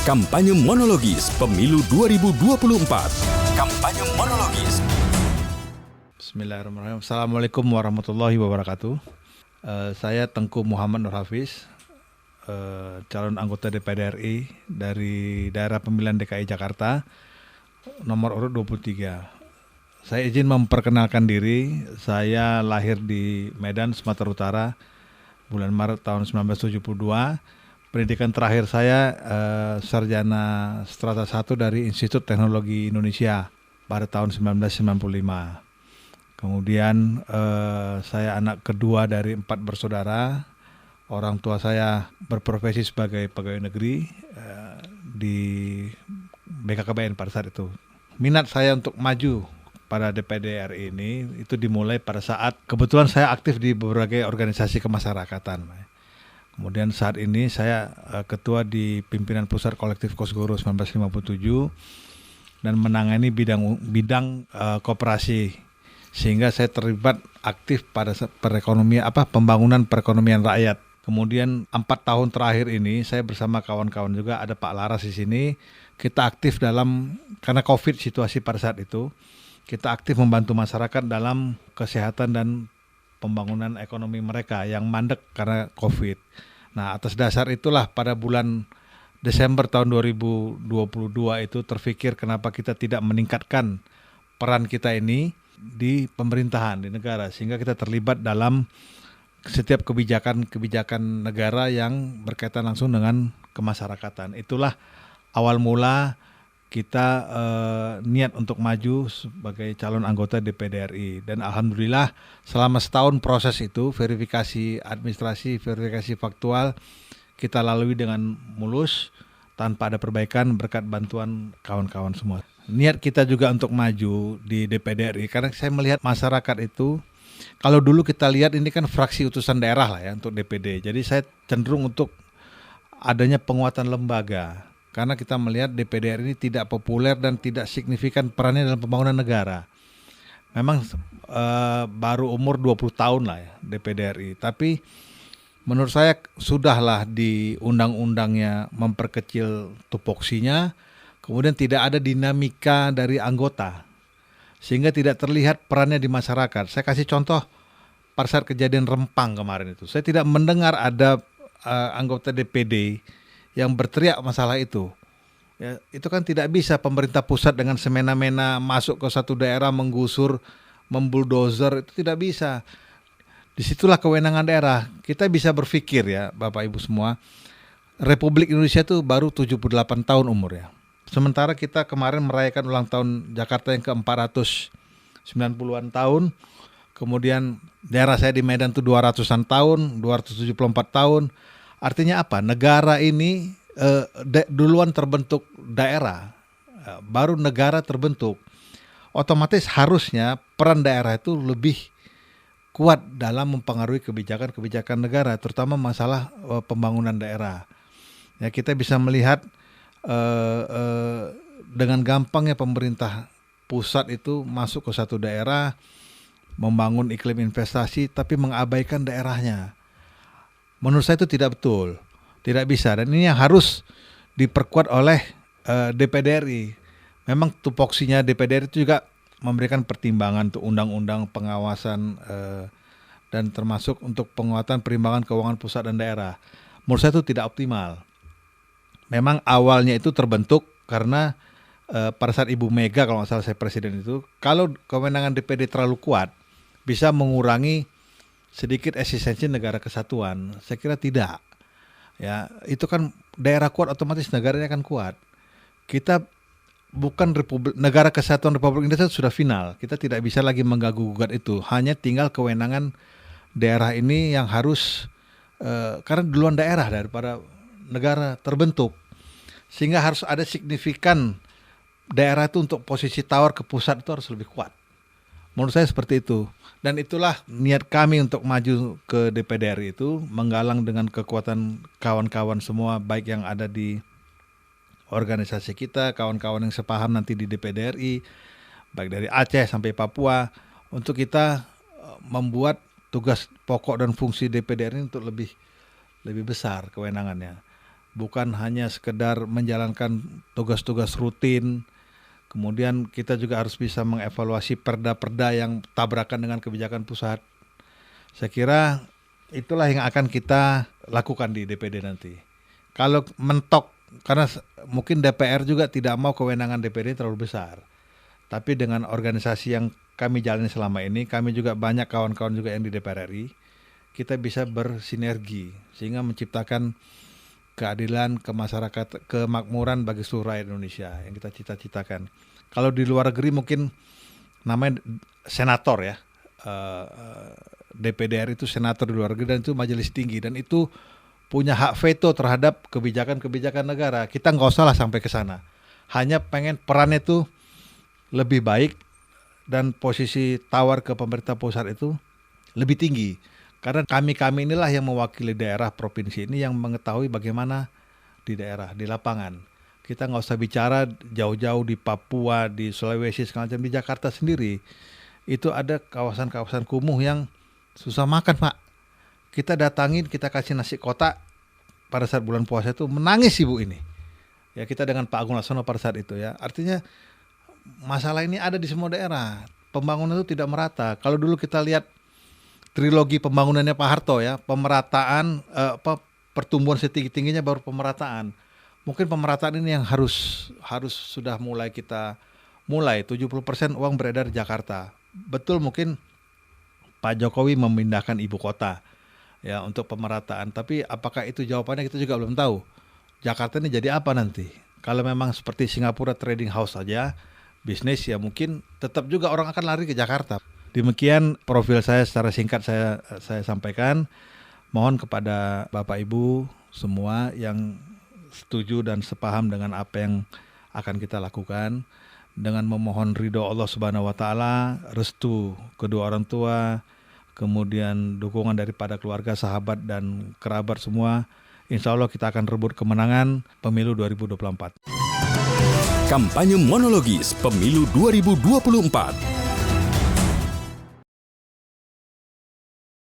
Kampanye monologis Pemilu 2024. Kampanye monologis. Bismillahirrahmanirrahim. Assalamualaikum warahmatullahi wabarakatuh. Saya Tengku Muhammad Nur Hafiz, calon anggota DPD RI dari daerah pemilihan DKI Jakarta, nomor urut 23. Saya izin memperkenalkan diri. Saya lahir di Medan, Sumatera Utara, bulan Maret tahun 1972. Pendidikan terakhir saya sarjana strata 1 dari Institut Teknologi Indonesia pada tahun 1995. Kemudian saya anak kedua dari 4 bersaudara. Orang tua saya berprofesi sebagai pegawai negeri di BKKBN pada saat itu. Minat saya untuk maju pada DPD RI ini itu dimulai pada saat kebetulan saya aktif di berbagai organisasi kemasyarakatan. Kemudian saat ini saya ketua di pimpinan pusat kolektif Kosgoro 1957 dan menangani bidang koperasi, sehingga saya terlibat aktif pada pembangunan perekonomian rakyat. Kemudian 4 tahun terakhir ini saya bersama kawan-kawan juga, ada Pak Laras di sini, kita aktif karena COVID situasi pada saat itu, kita aktif membantu masyarakat dalam kesehatan dan pembangunan ekonomi mereka yang mandek karena COVID. Nah, atas dasar itulah pada bulan Desember tahun 2022 itu terfikir kenapa kita tidak meningkatkan peran kita ini di pemerintahan, di negara, sehingga kita terlibat dalam setiap kebijakan negara yang berkaitan langsung dengan kemasyarakatan. Itulah awal mula kita niat untuk maju sebagai calon anggota DPD RI, dan alhamdulillah selama setahun proses itu, verifikasi administrasi, verifikasi faktual kita lalui dengan mulus tanpa ada perbaikan berkat bantuan kawan-kawan semua. Niat kita juga untuk maju di DPD RI karena saya melihat masyarakat itu, kalau dulu kita lihat ini kan fraksi utusan daerah lah ya untuk DPD, jadi saya cenderung untuk adanya penguatan lembaga. Karena kita melihat DPD RI ini tidak populer dan tidak signifikan perannya dalam pembangunan negara. Memang baru umur 20 tahun lah ya DPD RI. Tapi menurut saya sudahlah di undang-undangnya memperkecil tupoksinya. Kemudian tidak ada dinamika dari anggota. Sehingga tidak terlihat perannya di masyarakat. Saya kasih contoh pada saat kejadian Rempang kemarin itu. Saya tidak mendengar ada anggota DPD yang berteriak masalah itu. Ya, itu kan tidak bisa pemerintah pusat dengan semena-mena masuk ke satu daerah menggusur, membuldozer, itu tidak bisa. Disitulah kewenangan daerah. Kita bisa berpikir ya Bapak Ibu semua, Republik Indonesia itu baru 78 tahun umur ya. Sementara kita kemarin merayakan ulang tahun Jakarta yang ke-490-an tahun. Kemudian daerah saya di Medan itu 200-an tahun, 274 tahun. Artinya apa? Negara ini duluan terbentuk daerah, baru negara terbentuk. Otomatis harusnya peran daerah itu lebih kuat dalam mempengaruhi kebijakan-kebijakan negara, terutama masalah pembangunan daerah. Ya, kita bisa melihat dengan gampangnya pemerintah pusat itu masuk ke satu daerah, membangun iklim investasi, tapi mengabaikan daerahnya. Menurut saya itu tidak betul, tidak bisa, dan ini yang harus diperkuat oleh DPD RI. Memang tupoksinya DPD RI itu juga memberikan pertimbangan untuk undang-undang pengawasan dan termasuk untuk penguatan perimbangan keuangan pusat dan daerah. Menurut saya itu tidak optimal. Memang awalnya itu terbentuk karena pada saat Ibu Mega, kalau nggak salah saya presiden itu, kalau kewenangan DPD terlalu kuat bisa mengurangi sedikit eksistensi negara kesatuan. Saya kira tidak. Ya, itu kan daerah kuat otomatis negaranya akan kuat. Kita bukan negara kesatuan Republik Indonesia sudah final. Kita tidak bisa lagi mengganggu-gugat itu. Hanya tinggal kewenangan daerah ini yang harus karena duluan daerah daripada negara terbentuk. Sehingga harus ada signifikan daerah itu untuk posisi tawar ke pusat itu harus lebih kuat. Menurut saya seperti itu. Dan itulah niat kami untuk maju ke DPD RI itu, menggalang dengan kekuatan kawan-kawan semua, baik yang ada di organisasi kita, kawan-kawan yang sepaham nanti di DPD RI, baik dari Aceh sampai Papua, untuk kita membuat tugas pokok dan fungsi DPD RI untuk lebih besar kewenangannya. bukan hanya sekedar menjalankan tugas-tugas rutin. Kemudian kita juga harus bisa mengevaluasi perda-perda yang tabrakan dengan kebijakan pusat. Saya kira itulah yang akan kita lakukan di DPD nanti. Kalau mentok, karena mungkin DPR juga tidak mau kewenangan DPD terlalu besar. Tapi dengan organisasi yang kami jalani selama ini, kami juga banyak kawan-kawan juga yang di DPR RI, kita bisa bersinergi sehingga menciptakan keadilan ke masyarakat, kemakmuran bagi seluruh rakyat Indonesia yang kita cita-citakan. Kalau di luar negeri mungkin namanya senator ya, DPD RI itu senator di luar negeri dan itu majelis tinggi dan itu punya hak veto terhadap kebijakan-kebijakan negara. Kita nggak usah lah sampai ke sana. Hanya pengen perannya itu lebih baik dan posisi tawar ke pemerintah pusat itu lebih tinggi. Karena kami inilah yang mewakili daerah provinsi ini yang mengetahui bagaimana di daerah, di lapangan. Kita nggak usah bicara jauh-jauh di Papua, di Sulawesi, segala macam. Di Jakarta sendiri, itu ada kawasan-kawasan kumuh yang susah makan, Pak. Kita datangin, kita kasih nasi kotak pada saat bulan puasa itu, menangis ibu ini. Ya, kita dengan Pak Agung Laksono pada saat itu ya. Artinya masalah ini ada di semua daerah. Pembangunan itu tidak merata. Kalau dulu kita lihat trilogi pembangunannya Pak Harto ya, pemerataan pertumbuhan setinggi-tingginya baru pemerataan. Mungkin pemerataan ini yang harus sudah mulai kita mulai. 70% uang beredar di Jakarta. Betul, mungkin Pak Jokowi memindahkan ibu kota ya untuk pemerataan, tapi apakah itu jawabannya kita juga belum tahu. Jakarta ini jadi apa nanti? Kalau memang seperti Singapura trading house saja bisnis, ya mungkin tetap juga orang akan lari ke Jakarta. Demikian profil saya secara singkat saya sampaikan. Mohon kepada Bapak Ibu semua yang setuju dan sepaham dengan apa yang akan kita lakukan, dengan memohon ridho Allah Subhanahu wa taala, restu kedua orang tua, kemudian dukungan daripada keluarga, sahabat dan kerabat semua. Insya Allah kita akan rebut kemenangan pemilu 2024. Kampanye monologis pemilu 2024.